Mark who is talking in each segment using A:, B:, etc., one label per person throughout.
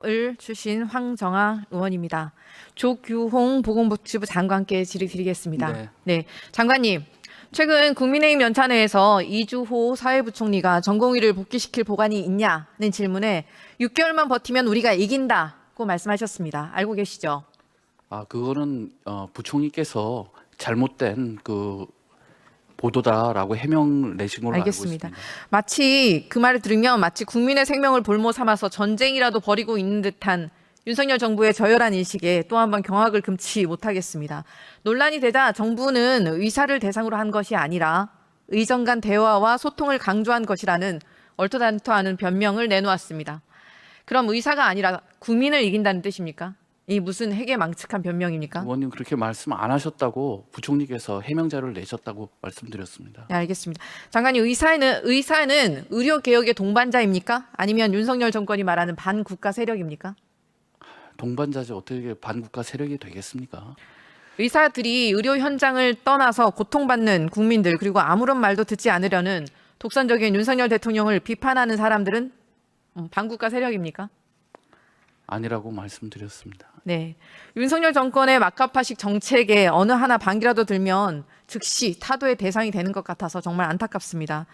A: 을 주신 황정아 의원입니다. 조규홍 보건복지부 장관께 질의드리겠습니다.
B: 네.
A: 네, 장관님. 최근 국민의힘 연찬회에서 이주호 사회부총리가 전공의를 복귀시킬 보관이 있냐는 질문에 6개월만 버티면 우리가 이긴다고 말씀하셨습니다. 알고 계시죠?
B: 그거는 부총리께서 잘못된 그 보도다라고 해명 내신 걸로
A: 알겠습니다.
B: 알고 있습니다.
A: 마치 그 말을 들으면 마치 국민의 생명을 볼모 삼아서 전쟁이라도 벌이고 있는 듯한 윤석열 정부의 저열한 인식에 또 한 번 경악을 금치 못하겠습니다. 논란이 되자 정부는 의사를 대상으로 한 것이 아니라 의정 간 대화와 소통을 강조한 것이라는 얼토당토하는 변명을 내놓았습니다. 그럼 의사가 아니라 국민을 이긴다는 뜻입니까? 이 무슨 해괴망측한 변명입니까?
B: 의원님 그렇게 말씀 안 하셨다고 부총리께서 해명 자료를 내셨다고 말씀드렸습니다.
A: 네, 알겠습니다. 장관님, 의사는 의료 개혁의 동반자입니까? 아니면 윤석열 정권이 말하는 반국가 세력입니까?
B: 동반자지 어떻게 반국가 세력이 되겠습니까?
A: 의사들이 의료 현장을 떠나서 고통받는 국민들 그리고 아무런 말도 듣지 않으려는 독선적인 윤석열 대통령을 비판하는 사람들은 반국가 세력입니까?
B: 아니라고 말씀드렸습니다.
A: 네. 윤석열 정권의 막가파식 정책에 어느 하나 반기라도 들면 즉시 타도의 대상이 되는 것 같아서 정말 안타깝습니다.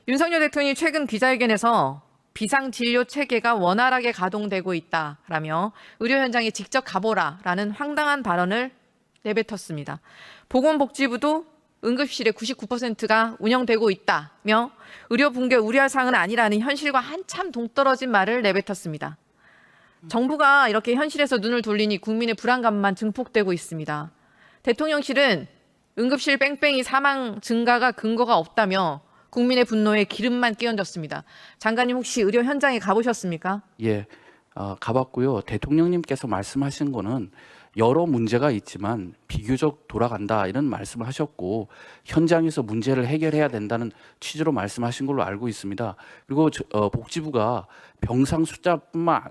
A: 윤석열 대통령이 최근 기자회견에서 비상진료 체계가 원활하게 가동되고 있다라며 의료 현장에 직접 가보라라는 황당한 발언을 내뱉었습니다. 보건복지부도 응급실의 99%가 운영되고 있다며 의료 붕괴 우려할 사항은 아니라는 현실과 한참 동떨어진 말을 내뱉었습니다. 정부가 이렇게 현실에서 눈을 돌리니 국민의 불안감만 증폭되고 있습니다. 대통령실은 응급실 뺑뺑이 사망 증가가 근거가 없다며 국민의 분노에 기름만 끼얹었습니다. 장관님 혹시 의료 현장에 가보셨습니까?
B: 예, 가봤고요. 대통령님께서 말씀하신 거는 여러 문제가 있지만 비교적 돌아간다 이런 말씀을 하셨고 현장에서 문제를 해결해야 된다는 취지로 말씀하신 걸로 알고 있습니다. 그리고 복지부가 병상 숫자뿐만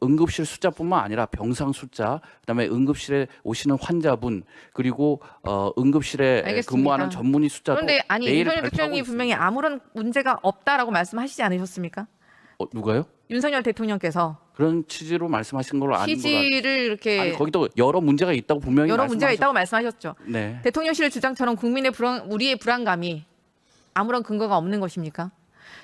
B: 응급실 숫자뿐만 아니라 병상 숫자, 그다음에 응급실에 오시는 환자분 그리고 응급실에
A: 알겠습니다.
B: 근무하는 전문의 숫자도
A: 그런데 아니
B: 매일
A: 윤석열
B: 발표하고
A: 대통령이
B: 있습니다.
A: 분명히 아무런 문제가 없다라고 말씀하시지 않으셨습니까?
B: 누가요?
A: 윤석열 대통령께서
B: 그런 취지로 말씀하신 걸로 아는 걸로
A: 취지를 이렇게
B: 아니 거기도 여러 문제가 있다고 분명히
A: 여러 문제가
B: 말씀하셨-
A: 있다고 말씀하셨죠.
B: 네.
A: 대통령실 주장처럼 우리의 불안감이 아무런 근거가 없는 것입니까?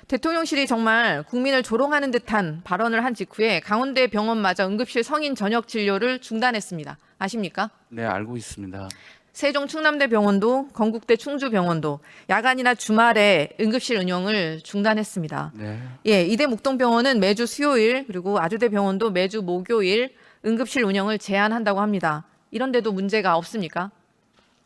A: 대통령실이 정말 국민을 조롱하는 듯한 발언을 한 직후에 강원대 병원마저 응급실 성인 전역 진료를 중단했습니다. 아십니까?
B: 네, 알고 있습니다.
A: 세종 충남대 병원도 건국대 충주병원도 야간이나 주말에 응급실 운영을 중단했습니다.
B: 네.
A: 예, 이대 목동병원은 매주 수요일 그리고 아주대 병원도 매주 목요일 응급실 운영을 제한한다고 합니다. 이런데도 문제가 없습니까?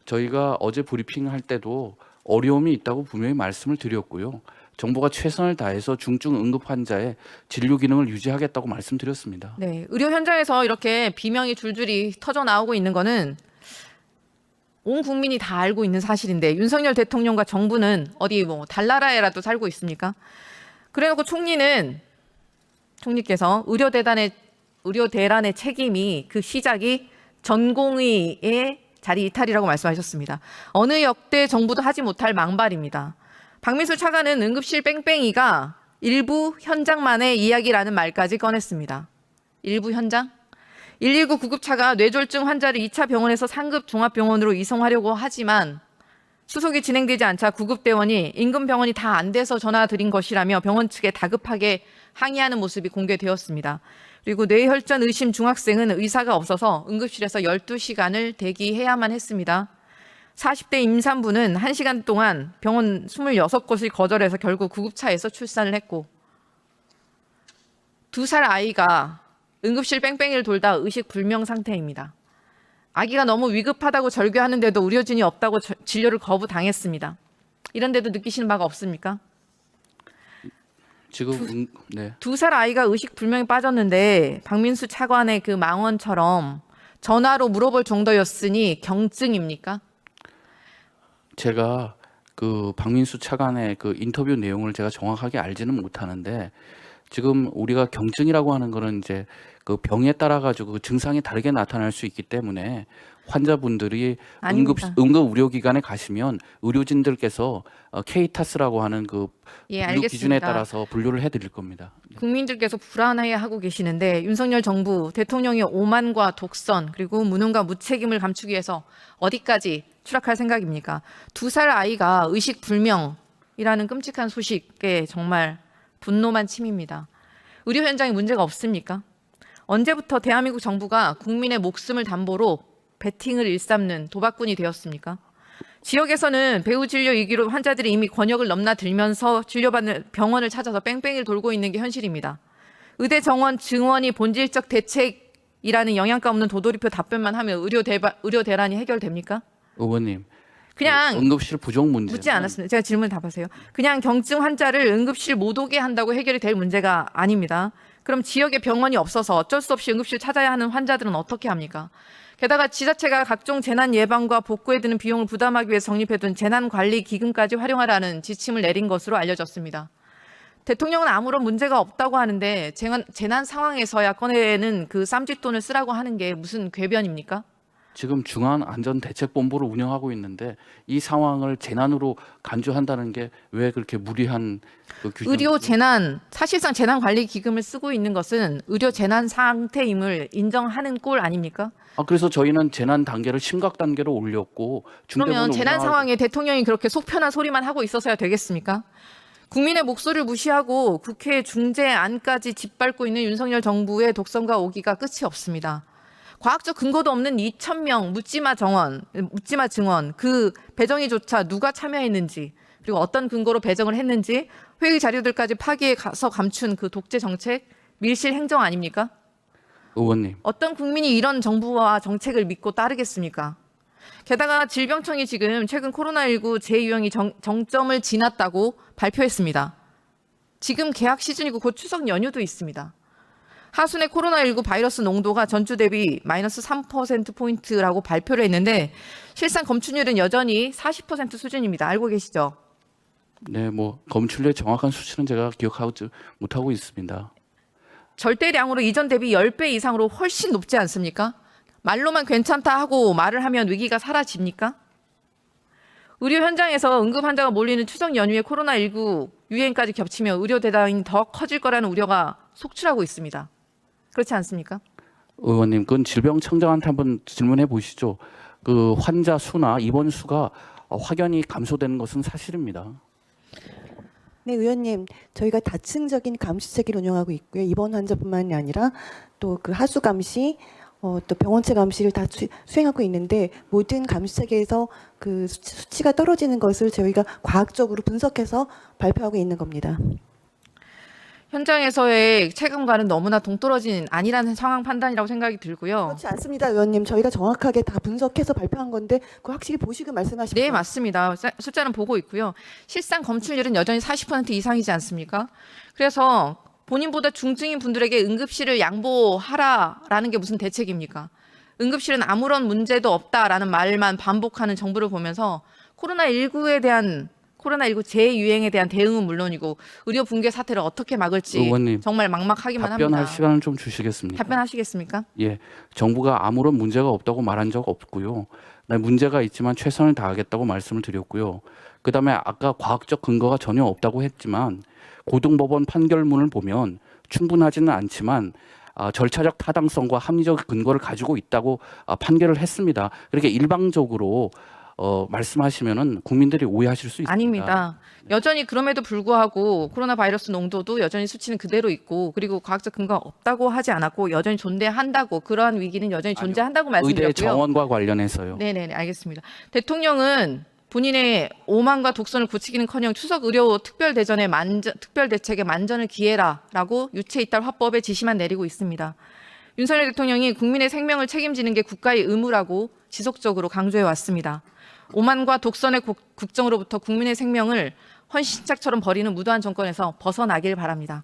B: 저희가 어제 브리핑할 때도 어려움이 있다고 분명히 말씀을 드렸고요. 정부가 최선을 다해서 중증 응급 환자의 진료 기능을 유지하겠다고 말씀드렸습니다.
A: 네, 의료 현장에서 이렇게 비명이 줄줄이 터져 나오고 있는 거는 온 국민이 다 알고 있는 사실인데 윤석열 대통령과 정부는 어디 뭐 달나라에라도 살고 있습니까? 그래놓고 총리께서 의료대란의 책임이 그 시작이 전공의의 자리 이탈이라고 말씀하셨습니다. 어느 역대 정부도 하지 못할 망발입니다. 박민수 차관은 응급실 뺑뺑이가 일부 현장만의 이야기라는 말까지 꺼냈습니다. 일부 현장? 119 구급차가 뇌졸중 환자를 2차 병원에서 상급 종합병원으로 이송하려고 하지만 수속이 진행되지 않자 구급대원이 인근 병원이 다 안 돼서 전화드린 것이라며 병원 측에 다급하게 항의하는 모습이 공개되었습니다. 그리고 뇌혈전 의심 중학생은 의사가 없어서 응급실에서 12시간을 대기해야만 했습니다. 40대 임산부는 1시간 동안 병원 26곳을 거절해서 결국 구급차에서 출산을 했고 2살 아이가 응급실 뺑뺑이를 돌다 의식 불명 상태입니다. 아기가 너무 위급하다고 절규하는데도 의료진이 없다고 진료를 거부당했습니다. 이런데도 느끼시는 바가 없습니까?
B: 지금 네.
A: 2살 아이가 의식 불명에 빠졌는데 박민수 차관의 그 망언처럼 전화로 물어볼 정도였으니 경증입니까?
B: 제가 그 박민수 차관의 그 인터뷰 내용을 제가 정확하게 알지는 못하는데 지금 우리가 경증이라고 하는 거는 이제 그 병에 따라 가지고 그 증상이 다르게 나타날 수 있기 때문에 환자분들이
A: 아닙니다.
B: 응급 의료기관에 가시면 의료진들께서 케이타스라고 하는 그
A: 예,
B: 분류 기준에
A: 알겠습니다.
B: 따라서 분류를 해드릴 겁니다.
A: 국민들께서 불안해하고 계시는데 윤석열 정부 대통령의 오만과 독선 그리고 무능과 무책임을 감추기 위해서 어디까지 추락할 생각입니까? 2살 아이가 의식 불명이라는 끔찍한 소식에 정말 분노만 침입니다. 의료 현장에 문제가 없습니까? 언제부터 대한민국 정부가 국민의 목숨을 담보로 베팅을 일삼는 도박꾼이 되었습니까? 지역에서는 배후 진료 위기로 환자들이 이미 권역을 넘나들면서 진료받는 병원을 찾아서 뺑뺑이를 돌고 있는 게 현실입니다. 의대 정원 증원이 본질적 대책이라는 영양가 없는 도돌이표 답변만 하면 의료 대란이 해결됩니까?
B: 의원님,
A: 그냥
B: 응급실 부족 문제
A: 묻지 않았습니다. 제가 질문 답하세요. 그냥 경증 환자를 응급실 못 오게 한다고 해결이 될 문제가 아닙니다. 그럼 지역에 병원이 없어서 어쩔 수 없이 응급실 찾아야 하는 환자들은 어떻게 합니까? 게다가 지자체가 각종 재난 예방과 복구에 드는 비용을 부담하기 위해 성립해둔 재난관리기금까지 활용하라는 지침을 내린 것으로 알려졌습니다. 대통령은 아무런 문제가 없다고 하는데 재난 상황에서야 꺼내는 그 쌈짓돈을 쓰라고 하는 게 무슨 궤변입니까?
B: 지금 중앙안전대책본부를 운영하고 있는데 이 상황을 재난으로 간주한다는 게 왜 그렇게 무리한 그 규정?
A: 의료 재난, 사실상 재난관리기금을 쓰고 있는 것은 의료 재난 상태임을 인정하는 꼴 아닙니까?
B: 그래서 저희는 재난 단계를 심각 단계로 올렸고
A: 그러면
B: 중대본을
A: 재난
B: 운영하고-
A: 상황에 대통령이 그렇게 속 편한 소리만 하고 있어서야 되겠습니까? 국민의 목소리를 무시하고 국회 중재안까지 짓밟고 있는 윤석열 정부의 독선과 오기가 끝이 없습니다. 과학적 근거도 없는 2,000명 묻지마 증언 그 배정이조차 누가 참여했는지 그리고 어떤 근거로 배정을 했는지 회의 자료들까지 파기해 가서 감춘 그 독재 정책 밀실 행정 아닙니까?
B: 의원님,
A: 어떤 국민이 이런 정부와 정책을 믿고 따르겠습니까? 게다가 질병청이 지금 최근 코로나19 재유행이 정점을 지났다고 발표했습니다. 지금 개학 시즌이고 곧 추석 연휴도 있습니다. 하순의 코로나19 바이러스 농도가 전주 대비 마이너스 3%포인트라고 발표를 했는데 실상 검출률은 여전히 40% 수준입니다. 알고 계시죠?
B: 네, 뭐 검출률의 정확한 수치는 제가 기억하지 못하고 있습니다.
A: 절대량으로 이전 대비 10배 이상으로 훨씬 높지 않습니까? 말로만 괜찮다 하고 말을 하면 위기가 사라집니까? 의료 현장에서 응급 환자가 몰리는 추석 연휴에 코로나19 유행까지 겹치며 의료 대란이 더 커질 거라는 우려가 속출하고 있습니다. 그렇지 않습니까?
B: 의원님, 그건 질병청장한테 한번 질문해 보시죠. 그 환자 수나 입원 수가 확연히 감소되는 것은 사실입니다.
C: 네, 의원님, 저희가 다층적인 감시 체계를 운영하고 있고요. 입원 환자뿐만이 아니라 또 그 하수 감시, 또 병원체 감시를 다 수행하고 있는데 모든 감시 체계에서 그 수치가 떨어지는 것을 저희가 과학적으로 분석해서 발표하고 있는 겁니다.
A: 현장에서의 체감과는 너무나 동떨어진 아니라는 상황 판단이라고 생각이 들고요.
C: 그렇지 않습니다, 의원님. 저희가 정확하게 다 분석해서 발표한 건데 그 확실히 보시고 말씀하십시오.
A: 네, 맞습니다. 숫자는 보고 있고요. 실상 검출률은 여전히 40% 이상이지 않습니까? 그래서 본인보다 중증인 분들에게 응급실을 양보하라라는 게 무슨 대책입니까? 응급실은 아무런 문제도 없다라는 말만 반복하는 정부를 보면서 코로나19 재유행에 대한 대응은 물론이고 의료 붕괴 사태를 어떻게 막을지
B: 의원님,
A: 정말 막막하기만
B: 답변할
A: 합니다.
B: 시간을 좀 주시겠습니까?
A: 답변하시겠습니까?
B: 예, 정부가 아무런 문제가 없다고 말한 적 없고요. 문제가 있지만 최선을 다하겠다고 말씀을 드렸고요. 그다음에 아까 과학적 근거가 전혀 없다고 했지만 고등법원 판결문을 보면 충분하지는 않지만 절차적 타당성과 합리적 근거를 가지고 있다고 판결을 했습니다. 그렇게 일방적으로 말씀하시면은 국민들이 오해하실 수 있습니다.
A: 아닙니다. 여전히 그럼에도 불구하고 코로나 바이러스 농도도 여전히 수치는 그대로 있고 그리고 과학적 근거가 없다고 하지 않았고 여전히 존재한다고 그러한 위기는 여전히 존재한다고
B: 의대
A: 말씀드렸고요.
B: 정원과 관련해서요.
A: 네네네 알겠습니다. 대통령은 본인의 오만과 독선을 고치기는커녕 추석 의료 특별대책에 만전을 기해라라고 유체이탈 화법에 지시만 내리고 있습니다. 윤석열 대통령이 국민의 생명을 책임지는 게 국가의 의무라고 지속적으로 강조해 왔습니다. 오만과 독선의 국정으로부터 국민의 생명을 헌신짝처럼 버리는 무도한 정권에서 벗어나길 바랍니다.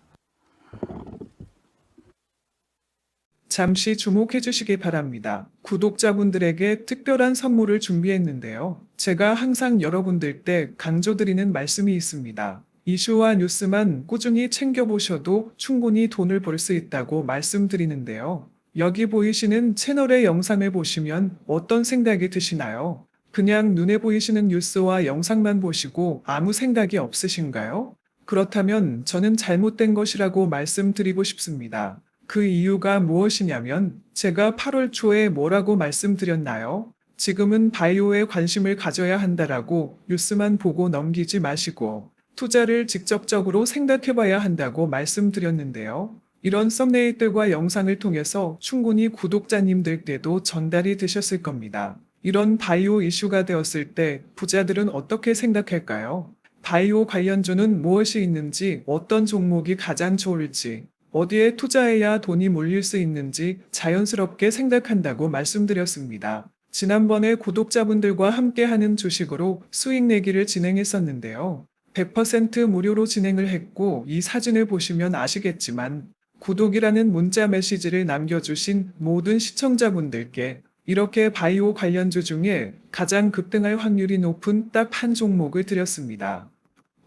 D: 잠시 주목해 주시기 바랍니다. 구독자분들에게 특별한 선물을 준비했는데요. 제가 항상 여러분들 때 강조드리는 말씀이 있습니다. 이슈와 뉴스만 꾸준히 챙겨보셔도 충분히 돈을 벌 수 있다고 말씀드리는데요. 여기 보이시는 채널의 영상을 보시면 어떤 생각이 드시나요? 그냥 눈에 보이시는 뉴스와 영상만 보시고 아무 생각이 없으신가요? 그렇다면 저는 잘못된 것이라고 말씀드리고 싶습니다. 그 이유가 무엇이냐면 제가 8월 초에 뭐라고 말씀드렸나요? 지금은 바이오에 관심을 가져야 한다라고 뉴스만 보고 넘기지 마시고 투자를 직접적으로 생각해봐야 한다고 말씀드렸는데요. 이런 썸네일들과 영상을 통해서 충분히 구독자님들께도 전달이 되셨을 겁니다. 이런 바이오 이슈가 되었을 때 부자들은 어떻게 생각할까요? 바이오 관련주는 무엇이 있는지, 어떤 종목이 가장 좋을지, 어디에 투자해야 돈이 몰릴 수 있는지 자연스럽게 생각한다고 말씀드렸습니다. 지난번에 구독자분들과 함께하는 주식으로 수익 내기를 진행했었는데요. 100% 무료로 진행을 했고 이 사진을 보시면 아시겠지만 구독이라는 문자 메시지를 남겨주신 모든 시청자분들께 이렇게 바이오 관련주 중에 가장 급등할 확률이 높은 딱 한 종목을 드렸습니다.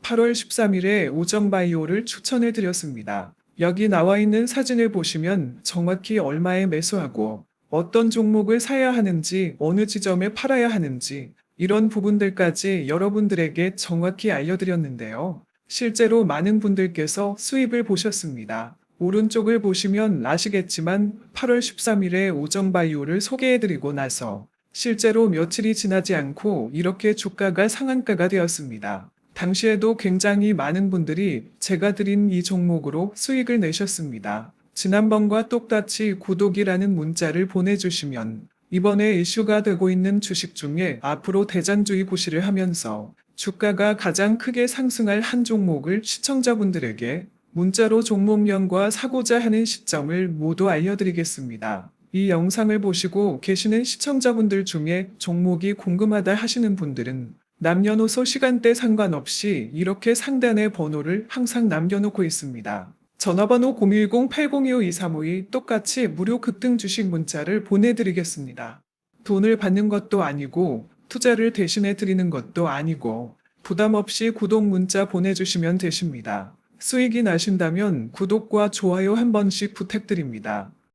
D: 8월 13일에 우정바이오를 추천해 드렸습니다. 여기 나와 있는 사진을 보시면 정확히 얼마에 매수하고 어떤 종목을 사야 하는지, 어느 지점에 팔아야 하는지 이런 부분들까지 여러분들에게 정확히 알려드렸는데요. 실제로 많은 분들께서 수입을 보셨습니다. 오른쪽을 보시면 아시겠지만 8월 13일에 우정바이오를 소개해드리고 나서 실제로 며칠이 지나지 않고 이렇게 주가가 상한가가 되었습니다. 당시에도 굉장히 많은 분들이 제가 드린 이 종목으로 수익을 내셨습니다. 지난번과 똑같이 구독이라는 문자를 보내주시면 이번에 이슈가 되고 있는 주식 중에 앞으로 대장주의 구시를 하면서 주가가 가장 크게 상승할 한 종목을 시청자분들에게 문자로 종목명과 사고자 하는 시점을 모두 알려드리겠습니다. 이 영상을 보시고 계시는 시청자분들 중에 종목이 궁금하다 하시는 분들은 남녀노소 시간대 상관없이 이렇게 상단에 번호를 항상 남겨놓고 있습니다. 전화번호 010-8025-2352 똑같이 무료 급등 주식 문자를 보내드리겠습니다. 돈을 받는 것도 아니고 투자를 대신해 드리는 것도 아니고 부담 없이 구독 문자 보내주시면 되십니다. 수익이 나신다면 구독과 좋아요 한 번씩 부탁드립니다.